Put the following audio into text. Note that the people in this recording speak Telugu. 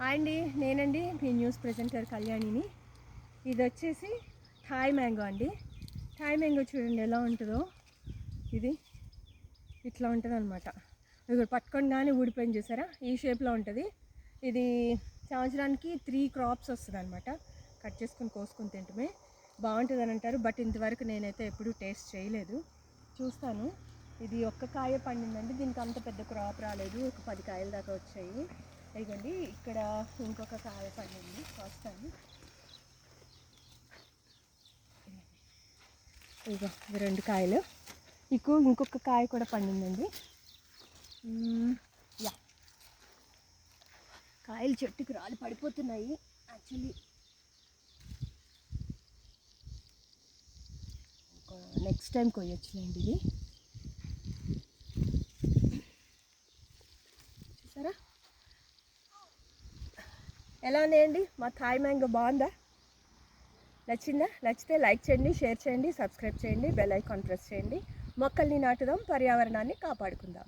అండి నేనండి మీ న్యూస్ ప్రెజెంటర్ కళ్యాణిని. ఇది వచ్చేసి థాయ్ మ్యాంగో అండి. థాయ్ మ్యాంగో చూడండి ఎలా ఉంటుందో. ఇది ఇట్లా ఉంటుంది అనమాట. ఇది పట్టుకోగానే ఊడిపోయింది చూసారా, ఈ షేప్లో ఉంటుంది. ఇది సంవత్సరానికి 3 క్రాప్స్ వస్తుంది అనమాట. కట్ చేసుకొని కోసుకొని తింటమే బాగుంటుంది అని అంటారు. బట్ ఇంతవరకు నేనైతే ఎప్పుడూ టేస్ట్ చేయలేదు. చూస్తాను. ఇది ఒక్క కాయ పండిందండి, దీనికి అంత పెద్ద క్రాప్ రాలేదు, ఒక 10 కాయల దాకా వచ్చాయి. ఇదిగోండి ఇక్కడ ఇంకొక కాయ పండింది, వస్తాను. ఇదిగో 2 కాయలు. ఇంకొక కాయ కూడా పండిందండి. యా, కాయలు చెట్టుకి రాలి పడిపోతున్నాయి. యాక్చువల్లీ నెక్స్ట్ టైం కొయ్యొచ్చులేండి. ఇది చూసారా ఎలా ఉన్నాయండి? మా థాయ్ మ్యాంగో బాగుందా? నచ్చిందా? నచ్చితే లైక్ చేయండి, షేర్ చేయండి, సబ్స్క్రైబ్ చేయండి, బెల్ ఐకాన్ ప్రెస్ చేయండి. మొక్కల్ని నాటుదాం, పర్యావరణాన్ని కాపాడుకుందాం.